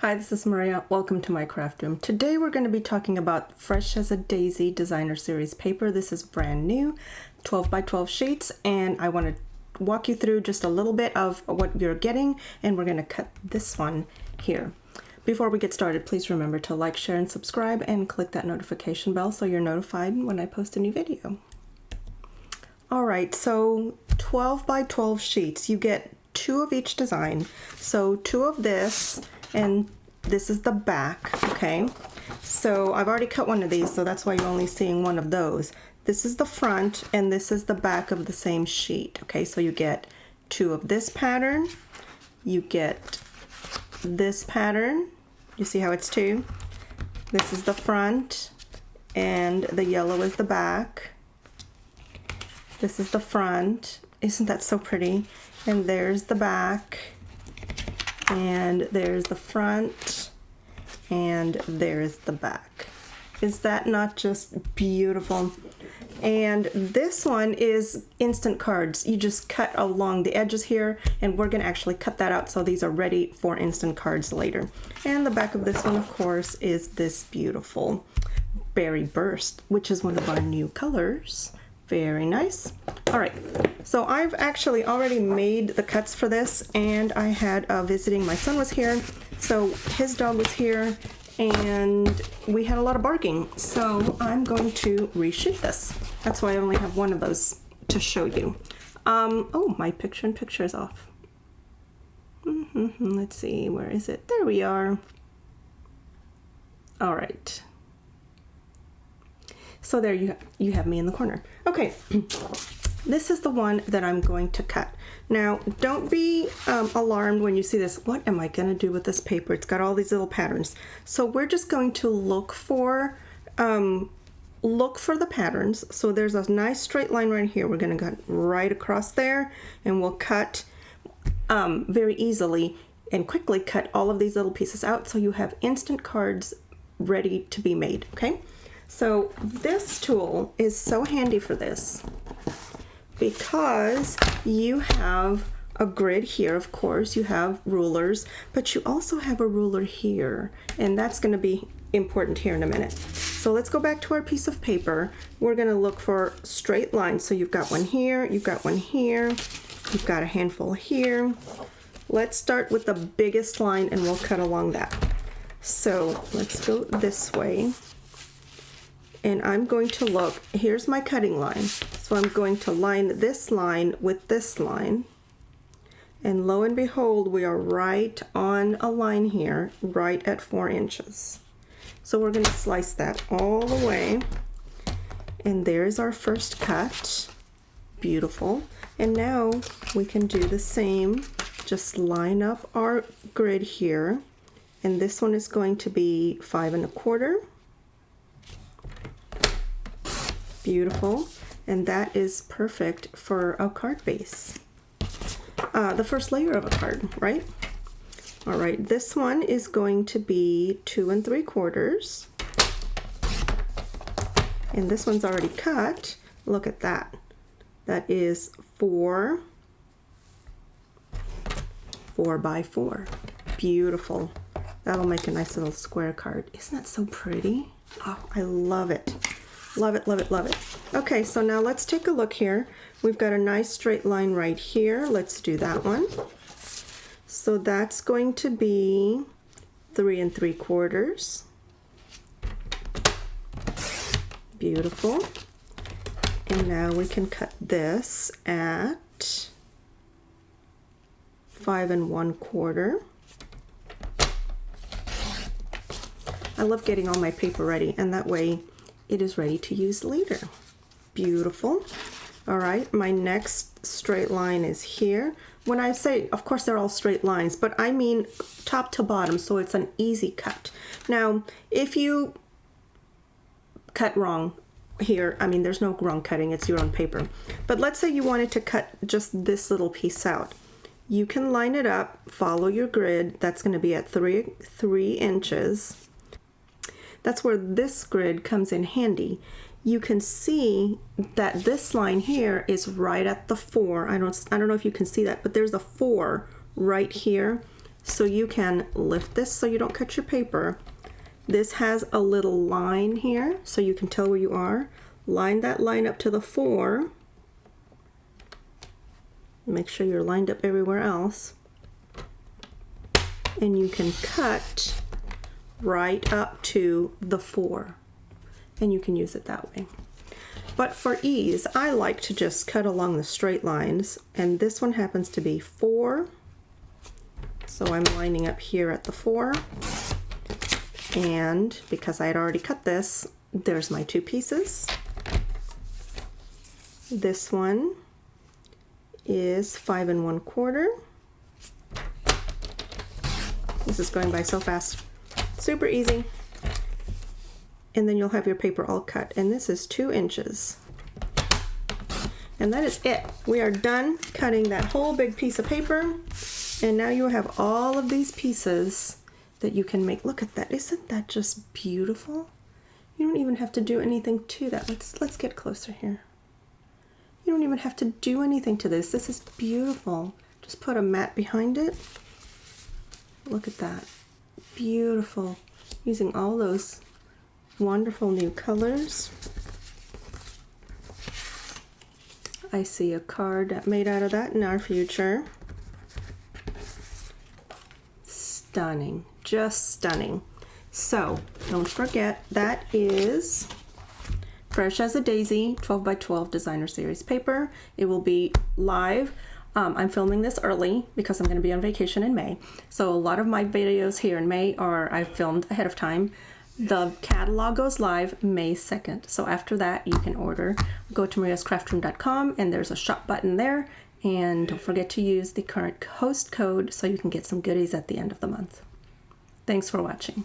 Hi, this is Maria. Welcome to my craft room. Today we're going to be talking about Fresh as a Daisy Designer Series paper. This is brand new, 12 by 12 sheets, and I want to walk you through just a little bit of what you're getting, and we're going to cut this one here. Before we get started, please remember to like, share, and subscribe, and click that notification bell so you're notified when I post a new video. Alright, so 12 by 12 sheets. You get 2 of each design. So 2 of this, and this is the back, okay? So I've already cut one of these, so that's why you're only seeing one of those. This is the front, and this is the back of the same sheet, okay? So you get 2 of this pattern, you get this pattern, you see how it's 2? This is the front, and the yellow is the back. This is the front. Isn't that so pretty? And there's the back, and there's the front, and there's the back. Is that not just beautiful? And this one is instant cards. You just cut along the edges here, and we're gonna actually cut that out so these are ready for instant cards later. And the back of this one, of course, is this beautiful Berry Burst, which is one of our new colors. Very nice. All right, so I've actually already made the cuts for this, and I had visiting, my son was here, so his dog was here, and we had a lot of barking. So I'm going to reshoot this. That's why I only have one of those to show you. Oh, my picture-in-picture is off. Let's see, where is it? There we are. All right. So there you have me in the corner. Okay, this is the one that I'm going to cut. Now, don't be alarmed when you see this. What am I gonna do with this paper? It's got all these little patterns. So we're just going to look for the patterns. So there's a nice straight line right here. We're gonna cut right across there, and we'll cut very easily and quickly cut all of these little pieces out so you have instant cards ready to be made, okay? So this tool is so handy for this because you have a grid here, of course, you have rulers, but you also have a ruler here, and that's going to be important here in a minute. So let's go back to our piece of paper. We're going to look for straight lines. So you've got one here, you've got one here, you've got a handful here. Let's start with the biggest line and we'll cut along that. So let's go this way. And I'm going to look, here's my cutting line. So I'm going to line this line with this line. And lo and behold, we are right on a line here, right at 4 inches. So we're gonna slice that all the way. And there's our first cut. Beautiful. And now we can do the same. Just line up our grid here. And this one is going to be 5 1/4. Beautiful, and that is perfect for a card base. The first layer of a card, right? All right, this one is going to be 2 3/4, and this one's already cut. Look at that. That is 4 by 4. Beautiful. That'll make a nice little square card. Isn't that so pretty? Oh, I love it. Love it, love it, love it. Okay, so now let's take a look here. We've got a nice straight line right here. Let's do that one. So that's going to be 3 3/4. Beautiful. And now we can cut this at 5 1/4. I love getting all my paper ready, and that way it is ready to use later. Beautiful. All right, my next straight line is here. When I say, of course, they're all straight lines, but I mean top to bottom, so it's an easy cut. Now, if you cut wrong here, I mean, there's no wrong cutting, it's your own paper. But let's say you wanted to cut just this little piece out. You can line it up, follow your grid. That's going to be at 3 inches. That's where this grid comes in handy. You can see that this line here is right at the 4. I don't know if you can see that, but there's a 4 right here. So you can lift this so you don't cut your paper. This has a little line here so you can tell where you are. Line that line up to the 4. Make sure you're lined up everywhere else. And you can cut right up to the 4. And you can use it that way. But for ease, I like to just cut along the straight lines. And this one happens to be 4. So I'm lining up here at the 4. And because I had already cut this, there's my 2 pieces. This one is 5 1/4. This is going by so fast. Super easy. And then you'll have your paper all cut. And this is 2 inches. And that is it. We are done cutting that whole big piece of paper. And now you have all of these pieces that you can make. Look at that. Isn't that just beautiful? You don't even have to do anything to that. Let's get closer here. You don't even have to do anything to this. This is beautiful. Just put a mat behind it. Look at that. Beautiful. Using all those wonderful new colors. I see a card made out of that in our future. Stunning. Just stunning. So, don't forget, that is Fresh as a Daisy 12 by 12 designer series paper. It will be live. I'm filming this early because I'm going to be on vacation in May. So a lot of my videos here in May are I filmed ahead of time. The catalog goes live May 2nd. So after that, you can order. Go to mariascraftroom.com and there's a shop button there. And don't forget to use the current host code so you can get some goodies at the end of the month. Thanks for watching.